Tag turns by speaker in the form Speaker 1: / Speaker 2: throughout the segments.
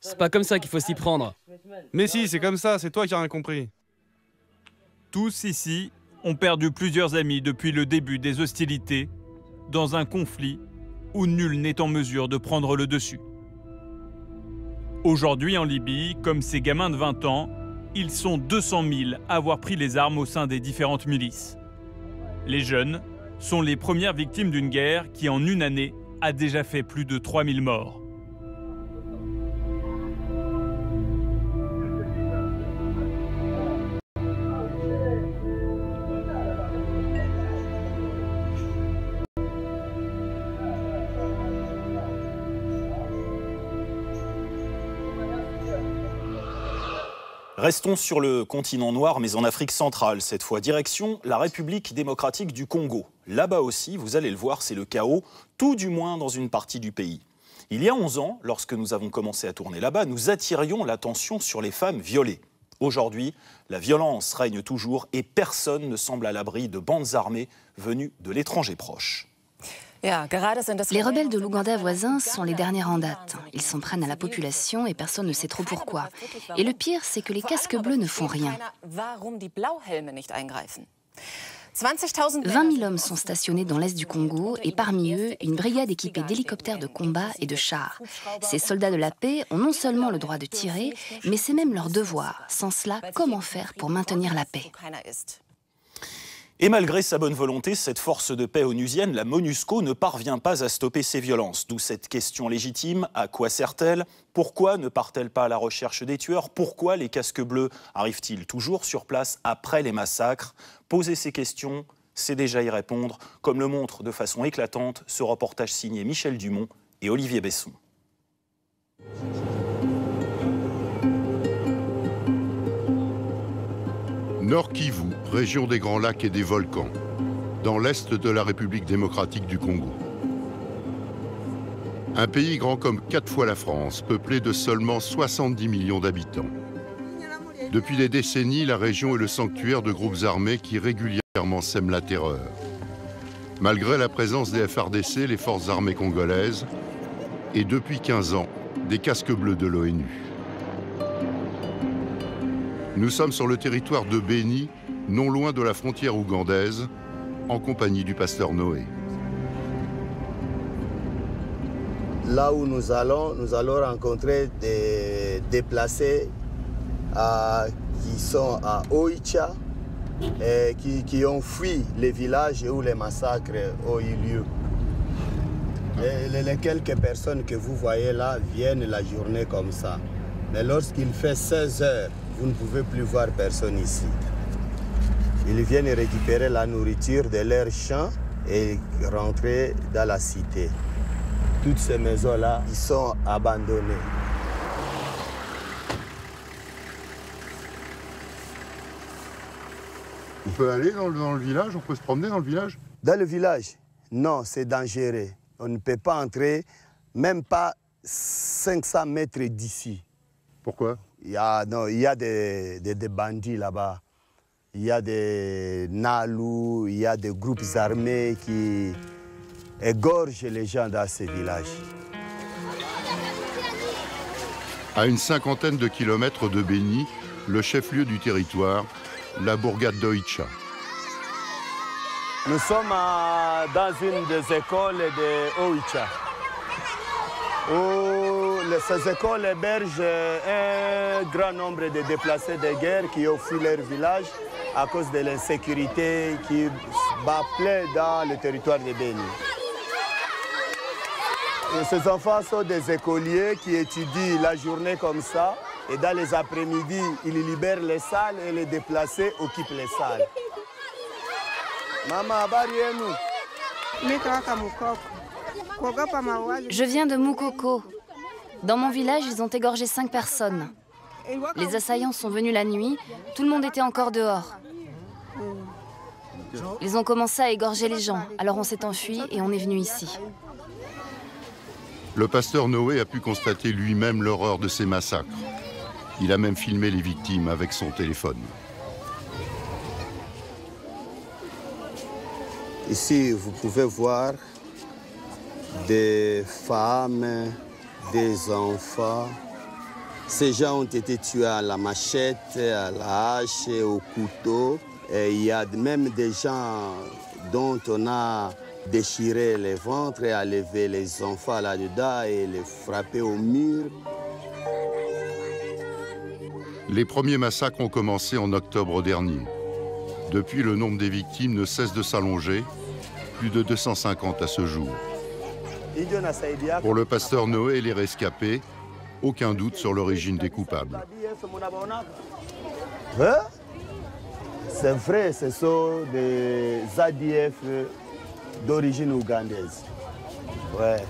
Speaker 1: C'est pas comme ça qu'il faut s'y prendre.
Speaker 2: Mais si, c'est comme ça, c'est toi qui as rien compris.
Speaker 3: Tous ici ont perdu plusieurs amis depuis le début des hostilités, dans un conflit où nul n'est en mesure de prendre le dessus. Aujourd'hui en Libye, comme ces gamins de 20 ans, ils sont 200 000 à avoir pris les armes au sein des différentes milices. Les jeunes sont les premières victimes d'une guerre qui, en une année, a déjà fait plus de 3000 morts.
Speaker 4: Restons sur le continent noir, mais en Afrique centrale. Cette fois, direction la République démocratique du Congo. Là-bas aussi, vous allez le voir, c'est le chaos, tout du moins dans une partie du pays. Il y a 11 ans, lorsque nous avons commencé à tourner là-bas, nous attirions l'attention sur les femmes violées. Aujourd'hui, la violence règne toujours et personne ne semble à l'abri de bandes armées venues de l'étranger proche.
Speaker 5: Les rebelles de l'Ouganda voisin sont les derniers en date. Ils s'en prennent à la population et personne ne sait trop pourquoi. Et le pire, c'est que les casques bleus ne font rien. 20 000 hommes sont stationnés dans l'est du Congo et parmi eux, une brigade équipée d'hélicoptères de combat et de chars. Ces soldats de la paix ont non seulement le droit de tirer, mais c'est même leur devoir. Sans cela, comment faire pour maintenir la paix ?
Speaker 4: Et malgré sa bonne volonté, cette force de paix onusienne, la MONUSCO, ne parvient pas à stopper ces violences. D'où cette question légitime, à quoi sert-elle? Pourquoi ne part-elle pas à la recherche des tueurs? Pourquoi les casques bleus arrivent-ils toujours sur place après les massacres? Poser ces questions, c'est déjà y répondre, comme le montre de façon éclatante ce reportage signé Michel Dumont et Olivier Besson.
Speaker 6: Nord Kivu, région des Grands Lacs et des volcans, dans l'est de la République démocratique du Congo. Un pays grand comme 4 fois la France, peuplé de seulement 70 millions d'habitants. Depuis des décennies, la région est le sanctuaire de groupes armés qui régulièrement sèment la terreur. Malgré la présence des FARDC, les forces armées congolaises, et depuis 15 ans, des casques bleus de l'ONU. Nous sommes sur le territoire de Béni, non loin de la frontière ougandaise, en compagnie du pasteur Noé.
Speaker 7: Là où nous allons rencontrer des déplacés qui sont à Oicha et qui ont fui les villages où les massacres ont eu lieu. Et les quelques personnes que vous voyez là viennent la journée comme ça. Mais lorsqu'il fait 16 heures, vous ne pouvez plus voir personne ici. Ils viennent récupérer la nourriture de leurs champs et rentrer dans la cité. Toutes ces maisons-là, ils sont abandonnées.
Speaker 6: On peut aller dans le village, on peut se promener dans le village?
Speaker 7: Dans le village, non, c'est dangereux. On ne peut pas entrer, même pas 500 mètres d'ici.
Speaker 6: Pourquoi?
Speaker 7: Il y a des bandits là-bas. Il y a des Nalou, il y a des groupes armés qui égorgent les gens dans ces villages.
Speaker 6: À une cinquantaine de kilomètres de Béni, le chef-lieu du territoire, la bourgade d'Oicha.
Speaker 7: Nous sommes dans une des écoles de Oicha, où ces écoles hébergent un grand nombre de déplacés de guerre qui ont fui leur village à cause de l'insécurité qui bat plein dans le territoire de Béni. Et ces enfants sont des écoliers qui étudient la journée comme ça, et dans les après-midi, ils libèrent les salles et les déplacés occupent les salles. Maman,
Speaker 5: Je viens de Moukoko. Dans mon village, ils ont égorgé 5 personnes. Les assaillants sont venus la nuit, tout le monde était encore dehors. Ils ont commencé à égorger les gens, alors on s'est enfui et on est venu ici.
Speaker 6: Le pasteur Noé a pu constater lui-même l'horreur de ces massacres. Il a même filmé les victimes avec son téléphone.
Speaker 7: Ici, vous pouvez voir des femmes, des enfants, Ces gens ont été tués à la machette, à la hache, au couteau. Et il y a même des gens dont on a déchiré les ventres et enlevé les enfants là-dedans et les frapper au mur.
Speaker 6: Les premiers massacres ont commencé en octobre dernier. Depuis, le nombre des victimes ne cesse de s'allonger, plus de 250 à ce jour. Pour le pasteur Noé et les rescapés, aucun doute sur l'origine des coupables.
Speaker 7: C'est vrai, ce sont des ADF d'origine ougandaise. Ouais.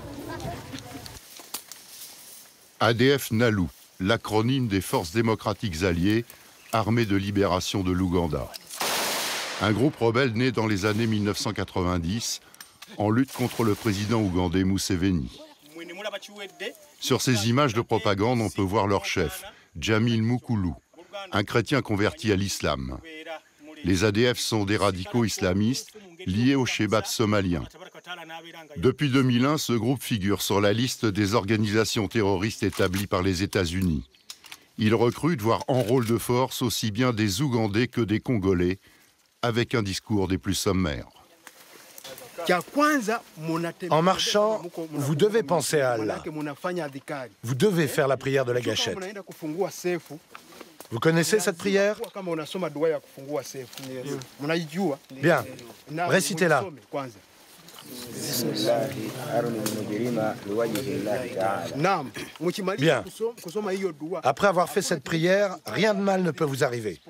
Speaker 6: ADF Nalu, l'acronyme des Forces démocratiques alliées, armées de libération de l'Ouganda. Un groupe rebelle né dans les années 1990, en lutte contre le président ougandais Museveni. Sur ces images de propagande, on peut voir leur chef, Jamil Mukulu, un chrétien converti à l'islam. Les ADF sont des radicaux islamistes liés au Shebab somalien. Depuis 2001, ce groupe figure sur la liste des organisations terroristes établies par les États-Unis. Il recrute, voire enrôle de force, aussi bien des Ougandais que des Congolais, avec un discours des plus sommaires.
Speaker 1: En marchant, vous devez penser à Allah. Vous devez faire la prière de la gâchette. Vous connaissez cette prière? Bien, récitez-la. Bien. Après avoir fait cette prière, rien de mal ne peut vous arriver,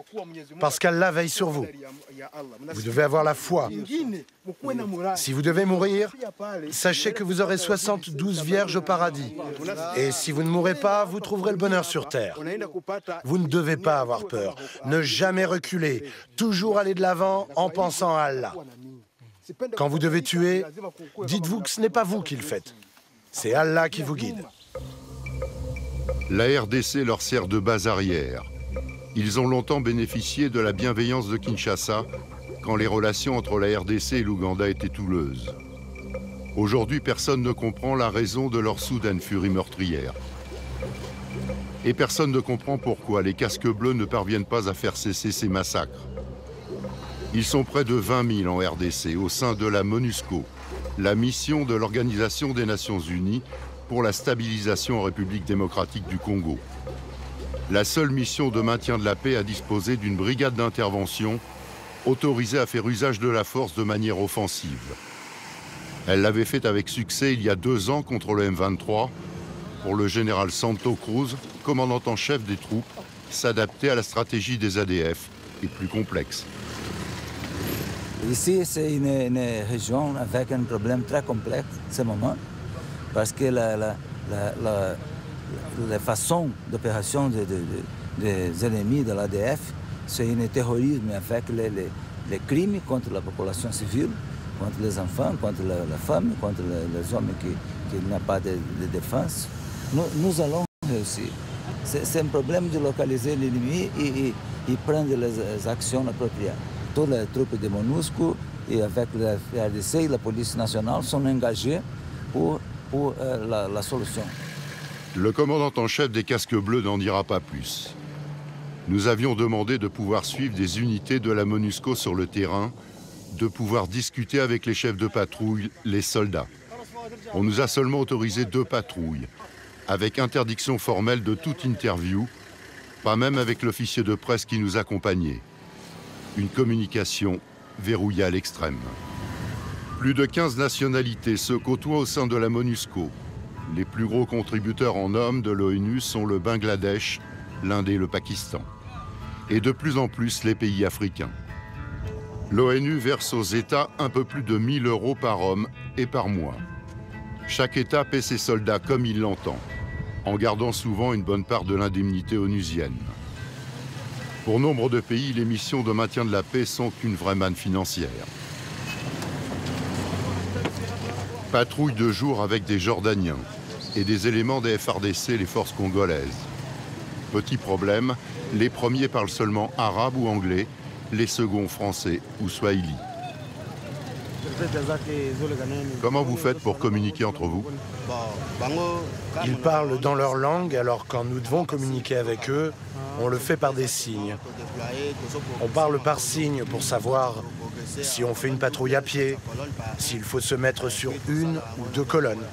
Speaker 1: parce qu'Allah veille sur vous. Vous devez avoir la foi. Si vous devez mourir, sachez que vous aurez 72 vierges au paradis. Et si vous ne mourrez pas, vous trouverez le bonheur sur terre. Vous ne devez pas avoir peur. Ne jamais reculer. Toujours aller de l'avant en pensant à Allah. Quand vous devez tuer, dites-vous que ce n'est pas vous qui le faites. C'est Allah qui vous guide.
Speaker 6: La RDC leur sert de base arrière. Ils ont longtemps bénéficié de la bienveillance de Kinshasa quand les relations entre la RDC et l'Ouganda étaient houleuses. Aujourd'hui, personne ne comprend la raison de leur soudaine furie meurtrière. Et personne ne comprend pourquoi les casques bleus ne parviennent pas à faire cesser ces massacres. Ils sont près de 20 000 en RDC au sein de la MONUSCO, la mission de l'Organisation des Nations Unies pour la stabilisation en République démocratique du Congo. La seule mission de maintien de la paix a disposé d'une brigade d'intervention autorisée à faire usage de la force de manière offensive. Elle l'avait fait avec succès il y a 2 ans contre le M23 pour le général Santo Cruz, commandant en chef des troupes, s'adapter à la stratégie des ADF et plus complexe.
Speaker 8: Ici, c'est une région avec un problème très complexe en ce moment, parce que la façon d'opération des ennemis de l'ADF, c'est un terrorisme avec les crimes contre la population civile, contre les enfants, contre la femme, contre les hommes qui n'ont pas de défense. Nous allons réussir. C'est un problème de localiser l'ennemi et prendre les actions appropriées. Toutes les troupes de MONUSCO et avec la RDC et la police nationale sont engagées pour la solution.
Speaker 6: Le commandant en chef des casques bleus n'en dira pas plus. Nous avions demandé de pouvoir suivre des unités de la MONUSCO sur le terrain, de pouvoir discuter avec les chefs de patrouille, les soldats. On nous a seulement autorisé 2 patrouilles, avec interdiction formelle de toute interview, pas même avec l'officier de presse qui nous accompagnait. Une communication verrouillée à l'extrême. Plus de 15 nationalités se côtoient au sein de la MONUSCO. Les plus gros contributeurs en hommes de l'ONU sont le Bangladesh, l'Inde et le Pakistan. Et de plus en plus les pays africains. L'ONU verse aux États un peu plus de 1 000 € par homme et par mois. Chaque État paie ses soldats comme il l'entend, en gardant souvent une bonne part de l'indemnité onusienne. Pour nombre de pays, les missions de maintien de la paix sont une vraie manne financière. Patrouille de jour avec des Jordaniens et des éléments des FARDC, les forces congolaises. Petit problème, les premiers parlent seulement arabe ou anglais, les seconds français ou swahili. Comment vous faites pour communiquer entre vous?
Speaker 1: Ils parlent dans leur langue, alors quand nous devons communiquer avec eux, on le fait par des signes. On parle par signes pour savoir si on fait une patrouille à pied, s'il faut se mettre sur une ou deux colonnes.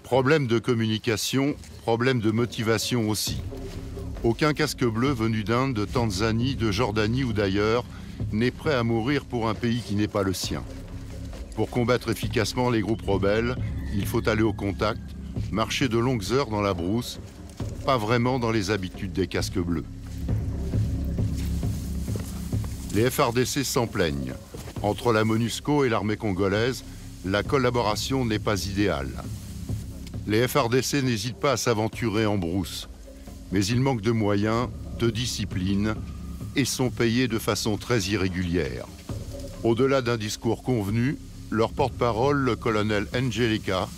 Speaker 6: Problème de communication, problème de motivation aussi. Aucun casque bleu venu d'Inde, de Tanzanie, de Jordanie ou d'ailleurs n'est prêt à mourir pour un pays qui n'est pas le sien. Pour combattre efficacement les groupes rebelles, il faut aller au contact, marcher de longues heures dans la brousse, pas vraiment dans les habitudes des casques bleus. Les FARDC s'en plaignent. Entre la MONUSCO et l'armée congolaise, la collaboration n'est pas idéale. Les FARDC n'hésitent pas à s'aventurer en brousse, mais ils manquent de moyens, de discipline et sont payés de façon très irrégulière. Au-delà d'un discours convenu, leur porte-parole, le colonel Angelica,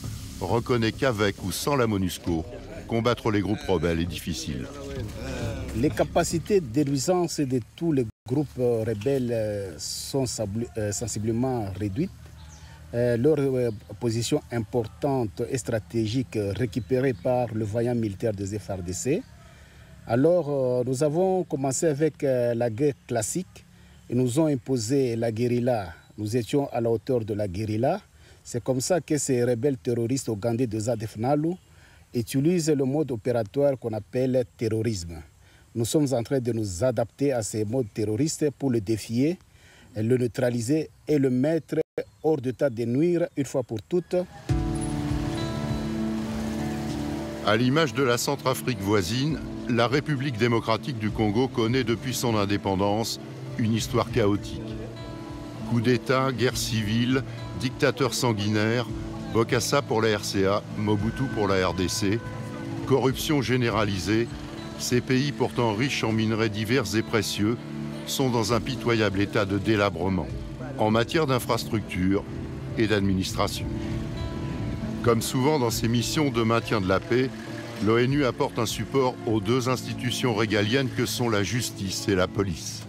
Speaker 6: reconnaît qu'avec ou sans la MONUSCO, combattre les groupes rebelles est difficile.
Speaker 9: Les capacités de nuisance de tous les groupes rebelles sont sensiblement réduites. Leur position importante et stratégique récupérée par le vaillant militaire des FARDC. Alors, nous avons commencé avec la guerre classique et nous ont imposé la guérilla. Nous étions à la hauteur de la guérilla. C'est comme ça que ces rebelles terroristes ougandais de ZADF NALU utilisent le mode opératoire qu'on appelle terrorisme. Nous sommes en train de nous adapter à ces modes terroristes pour le défier, le neutraliser et le mettre hors d'état de nuire une fois pour toutes.
Speaker 6: À l'image de la Centrafrique voisine, la République démocratique du Congo connaît depuis son indépendance une histoire chaotique. Coup d'État, guerre civile, dictateur sanguinaire, Bokassa pour la RCA, Mobutu pour la RDC, corruption généralisée, ces pays pourtant riches en minerais divers et précieux sont dans un pitoyable état de délabrement en matière d'infrastructure et d'administration. Comme souvent dans ses missions de maintien de la paix, l'ONU apporte un support aux deux institutions régaliennes que sont la justice et la police.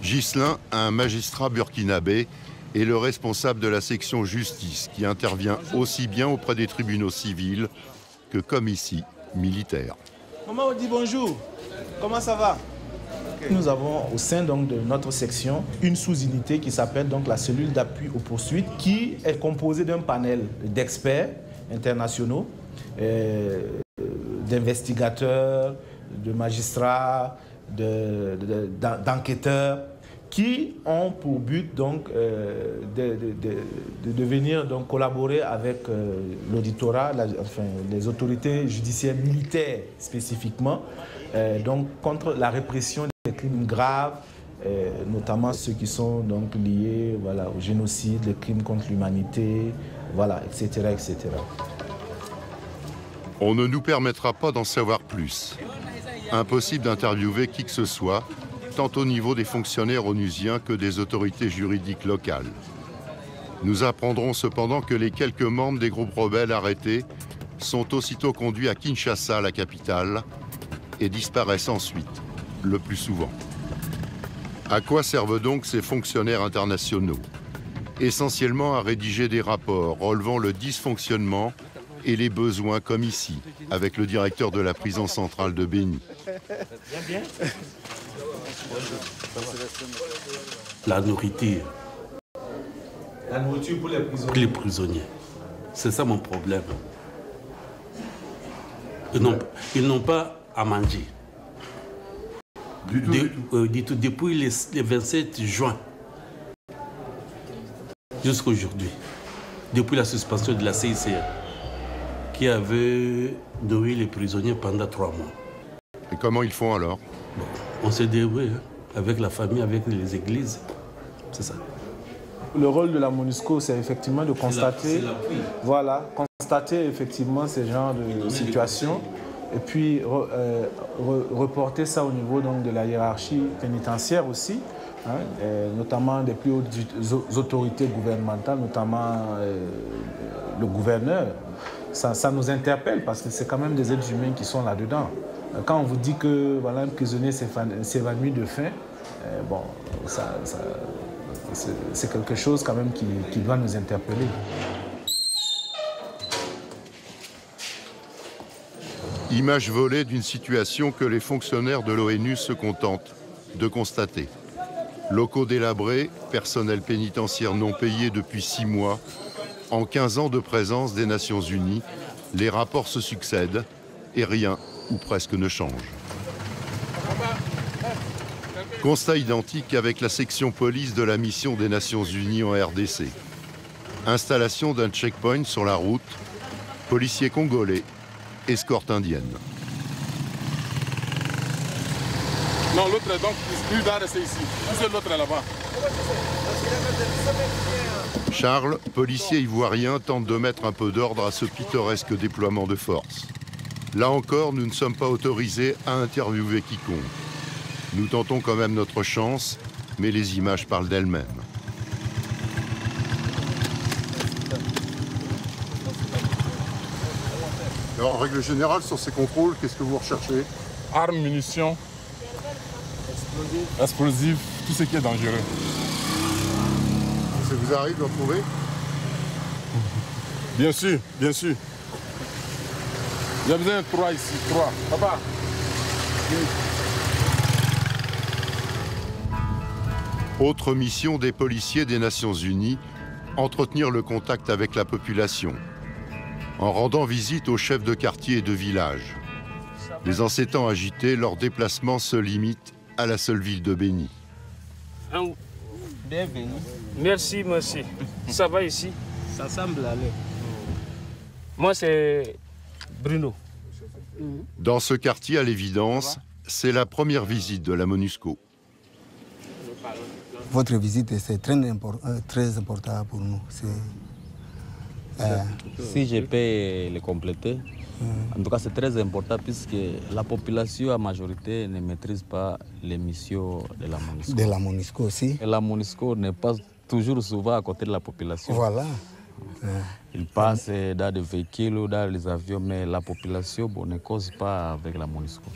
Speaker 6: Ghislain, un magistrat burkinabé, est le responsable de la section justice qui intervient aussi bien auprès des tribunaux civils que, comme ici, militaires.
Speaker 10: Maman, on dit bonjour. Comment ça va? Nous avons au sein donc, de notre section une sous-unité qui s'appelle donc la cellule d'appui aux poursuites qui est composée d'un panel d'experts internationaux, d'investigateurs, de magistrats, d'enquêteurs qui ont pour but donc, de venir donc, collaborer avec l'auditorat, enfin, les autorités judiciaires militaires spécifiquement, donc, contre la répression des crimes graves, notamment ceux qui sont donc, liés voilà, au génocide, les crimes contre l'humanité, voilà, etc., etc.
Speaker 6: On ne nous permettra pas d'en savoir plus. Impossible d'interviewer qui que ce soit, tant au niveau des fonctionnaires onusiens que des autorités juridiques locales. Nous apprendrons cependant que les quelques membres des groupes rebelles arrêtés sont aussitôt conduits à Kinshasa, la capitale, et disparaissent ensuite, le plus souvent. À quoi servent donc ces fonctionnaires internationaux? Essentiellement à rédiger des rapports relevant le dysfonctionnement et les besoins, comme ici, avec le directeur de la prison centrale de Béni.
Speaker 11: La nourriture.
Speaker 10: La nourriture pour les prisonniers.
Speaker 11: Pour les prisonniers. C'est ça mon problème. Ils n'ont pas à manger. Du tout. Depuis les 27 juin jusqu'à aujourd'hui. Depuis la suspension de la CICR, qui avait nourri les prisonniers pendant 3 mois.
Speaker 6: Et comment ils font alors?
Speaker 11: Bon, on s'est débrouillé avec la famille, avec les églises. C'est ça.
Speaker 10: Le rôle de la MONUSCO, c'est effectivement de constater, voilà, constater effectivement ces genres de situations et puis reporter ça au niveau donc, de la hiérarchie pénitentiaire aussi, hein, notamment des plus hautes autorités gouvernementales, notamment le gouverneur. ça nous interpelle parce que c'est quand même des êtres humains qui sont là-dedans. Quand on vous dit que voilà, un prisonnier s'évanouit de faim, bon, c'est quelque chose quand même qui doit nous interpeller.
Speaker 6: Image volée d'une situation que les fonctionnaires de l'ONU se contentent de constater. Locaux délabrés, personnel pénitentiaire non payé depuis 6 mois. En 15 ans de présence des Nations Unies, les rapports se succèdent et rien ou presque ne change. Constat identique avec la section police de la mission des Nations Unies en RDC. Installation d'un checkpoint sur la route, policiers congolais, escorte indienne.
Speaker 12: Non, l'autre donc, lui va rester ici. C'est l'autre là-bas.
Speaker 6: Charles, policier ivoirien, tente de mettre un peu d'ordre à ce pittoresque déploiement de force. Là encore, nous ne sommes pas autorisés à interviewer quiconque. Nous tentons quand même notre chance, mais les images parlent d'elles-mêmes.
Speaker 12: Alors, en règle générale, sur ces contrôles, qu'est-ce que vous recherchez? Armes, munitions, explosifs, tout ce qui est dangereux. Ça vous arrive d'en trouver? Bien sûr, bien sûr. Il y a besoin de 3 ici, 3. Papa.
Speaker 6: Autre mission des policiers des Nations Unies, entretenir le contact avec la population, en rendant visite aux chefs de quartier et de village. Mais en ces temps agités, leur déplacement se limite à la seule ville de Béni.
Speaker 13: Bienvenue. Merci, merci. Ça va ici? Ça semble aller. Moi, c'est Bruno.
Speaker 6: Dans ce quartier, à l'évidence, c'est la première visite de la MONUSCO.
Speaker 14: Votre visite, c'est très important pour nous.
Speaker 15: Si je peux le compléter, en tout cas c'est très important puisque la population en majorité ne maîtrise pas les missions de la MONUSCO.
Speaker 14: De la MONUSCO aussi.
Speaker 15: Et la MONUSCO n'est pas toujours souvent à côté de la population.
Speaker 14: Voilà.
Speaker 15: Ils passent dans des véhicules ou dans les avions, mais la population ne cause pas avec la MONUSCO.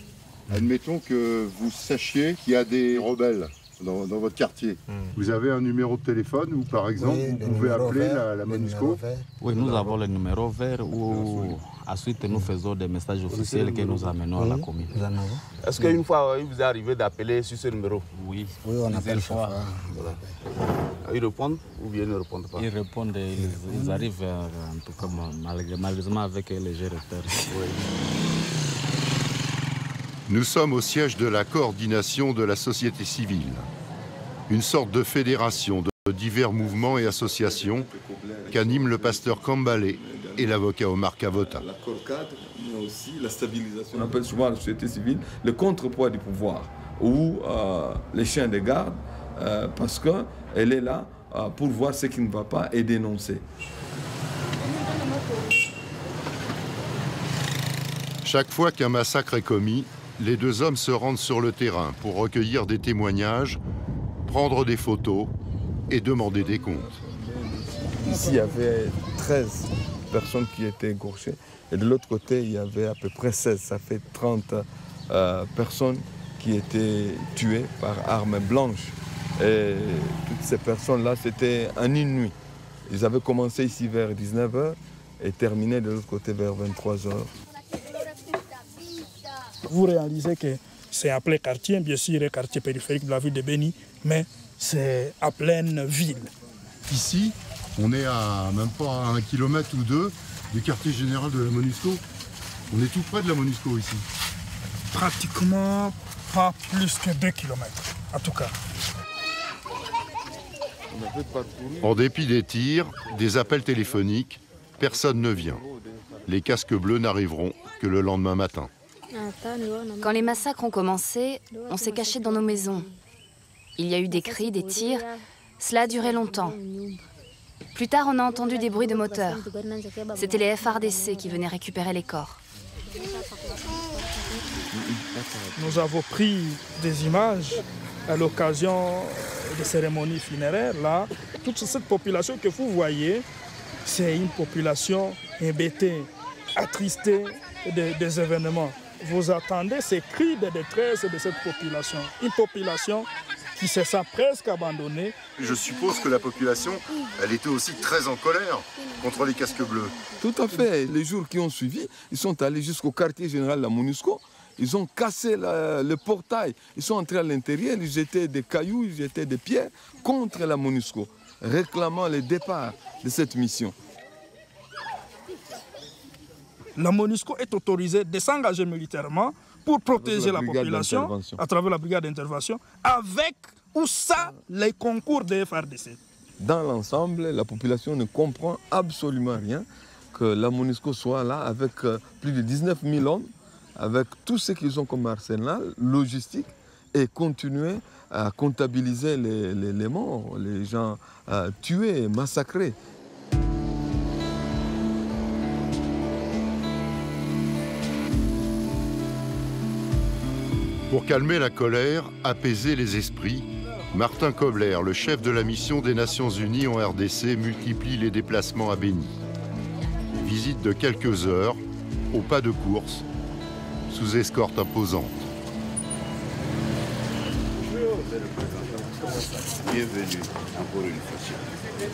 Speaker 6: Admettons que vous sachiez qu'il y a des rebelles dans votre quartier. Vous avez un numéro de téléphone où, par exemple, vous pouvez appeler la MONUSCO?
Speaker 15: Oui, nous avons le numéro vert où ensuite nous faisons des messages officiels que nous amenons à la commune.
Speaker 12: Est-ce qu'une fois, il vous est arrivé d'appeler sur ce numéro?
Speaker 15: Oui.
Speaker 14: Oui, on appelle fois.
Speaker 12: Ils répondent ou bien ils ne répondent pas?
Speaker 15: Ils répondent, ils arrivent en tout cas malheureusement avec un léger retard. Oui.
Speaker 6: Nous sommes au siège de la coordination de la société civile, une sorte de fédération de divers mouvements et associations qu'animent le pasteur Kambale et l'avocat Omar Kavota.
Speaker 16: Mais aussi la stabilisation. On appelle souvent la société civile le contrepoids du pouvoir ou les chiens de garde parce qu'elle est là pour voir ce qui ne va pas et dénoncer.
Speaker 6: Chaque fois qu'un massacre est commis, les deux hommes se rendent sur le terrain pour recueillir des témoignages, prendre des photos et demander des comptes.
Speaker 16: Ici, il y avait 13 personnes qui étaient égorgées et de l'autre côté, il y avait à peu près 16. Ça fait 30 personnes qui étaient tuées par armes blanches. Et toutes ces personnes-là, c'était en une nuit. Ils avaient commencé ici vers 19h et terminé de l'autre côté vers 23h.
Speaker 17: Vous réalisez que c'est appelé quartier, bien sûr, le quartier périphérique de la ville de Béni, mais c'est à pleine ville.
Speaker 12: Ici, on est à même pas à 1 kilomètre ou 2 du quartier général de la MONUSCO. On est tout près de la MONUSCO ici.
Speaker 17: Pratiquement pas plus que 2 kilomètres, en tout cas.
Speaker 6: En dépit des tirs, des appels téléphoniques, personne ne vient. Les casques bleus n'arriveront que le lendemain matin.
Speaker 5: Quand les massacres ont commencé, on s'est caché dans nos maisons. Il y a eu des cris, des tirs. Cela a duré longtemps. Plus tard, on a entendu des bruits de moteurs. C'était les FARDC qui venaient récupérer les corps.
Speaker 17: Nous avons pris des images à l'occasion des cérémonies funéraires. Là, toute cette population que vous voyez, c'est une population embêtée attristé des événements. Vous attendez ces cris de détresse de cette population. Une population qui se sent presque abandonnée.
Speaker 12: Je suppose que la population, elle était aussi très en colère contre les casques bleus.
Speaker 16: Tout à fait. Les jours qui ont suivi, ils sont allés jusqu'au quartier général de la MONUSCO. Ils ont cassé le portail. Ils sont entrés à l'intérieur, ils jetaient des cailloux, ils jetaient des pierres contre la MONUSCO, réclamant le départ de cette mission.
Speaker 17: La MONUSCO est autorisée de s'engager militairement pour protéger la population à travers la brigade d'intervention, avec ou sans les concours des FARDC.
Speaker 16: Dans l'ensemble, la population ne comprend absolument rien que la MONUSCO soit là avec plus de 19 000 hommes, avec tout ce qu'ils ont comme arsenal logistique, et continuer à comptabiliser les morts, les gens tués, massacrés.
Speaker 6: Pour calmer la colère, apaiser les esprits, Martin Kobler, le chef de la mission des Nations Unies en RDC, multiplie les déplacements à Béni. Visite de quelques heures, au pas de course, sous escorte imposante.
Speaker 18: Bienvenue encore une fois.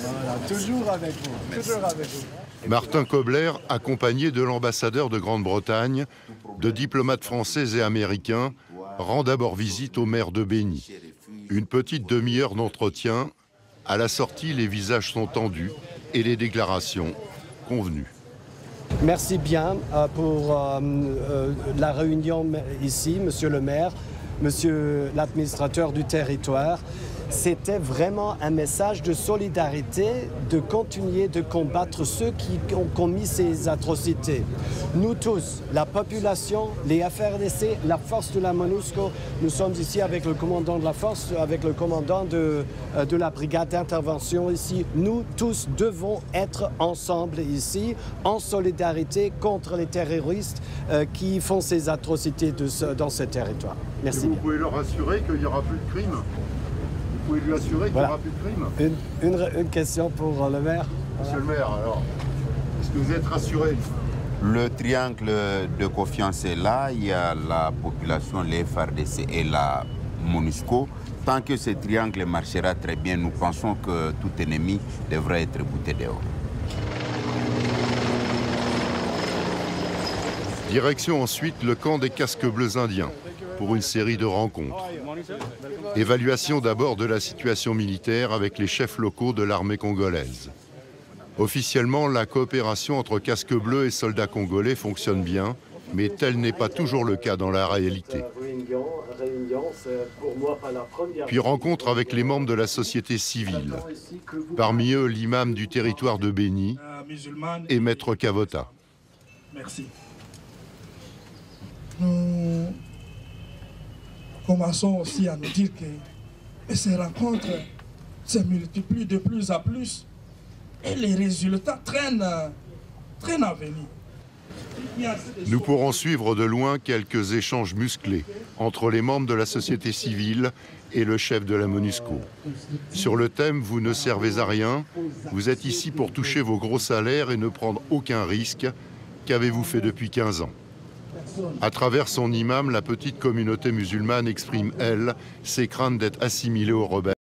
Speaker 19: Voilà, toujours avec vous. Toujours avec vous.
Speaker 6: Martin Kobler, accompagné de l'ambassadeur de Grande-Bretagne, de diplomates français et américains, rend d'abord visite au maire de Béni. Une petite demi-heure d'entretien. À la sortie, les visages sont tendus et les déclarations convenues.
Speaker 19: Merci bien pour la réunion ici, monsieur le maire, monsieur l'administrateur du territoire. C'était vraiment un message de solidarité, de continuer de combattre ceux qui ont commis ces atrocités. Nous tous, la population, les FARDC, la force de la MONUSCO, nous sommes ici avec le commandant de la force, avec le commandant de la brigade d'intervention ici. Nous tous devons être ensemble ici, en solidarité contre les terroristes qui font ces atrocités dans ce territoire. Merci.
Speaker 12: Et vous pouvez leur assurer qu'il n'y aura plus de crimes? Vous pouvez lui assurer qu'il n'y aura plus de crimes?
Speaker 19: Une question pour le maire.
Speaker 12: Monsieur le maire, alors, est-ce que vous êtes rassuré?
Speaker 18: Le triangle de confiance est là. Il y a la population, les FARDC et la MONUSCO. Tant que ce triangle marchera très bien, nous pensons que tout ennemi devrait être bouté dehors.
Speaker 6: Direction ensuite le camp des casques bleus indiens pour une série de rencontres. Évaluation d'abord de la situation militaire avec les chefs locaux de l'armée congolaise. Officiellement, la coopération entre casques bleus et soldats congolais fonctionne bien, mais tel n'est pas toujours le cas dans la réalité. Puis rencontre avec les membres de la société civile. Parmi eux, l'imam du territoire de Béni et Maître Kavota.
Speaker 17: Merci. Nous commençons aussi à nous dire que ces rencontres se multiplient de plus en plus et les résultats traînent à venir.
Speaker 6: Nous pourrons suivre de loin quelques échanges musclés entre les membres de la société civile et le chef de la MONUSCO. Sur le thème « Vous ne servez à rien », vous êtes ici pour toucher vos gros salaires et ne prendre aucun risque. Qu'avez-vous fait depuis 15 ans ? À travers son imam, la petite communauté musulmane exprime, elle, ses craintes d'être assimilée aux rebelles.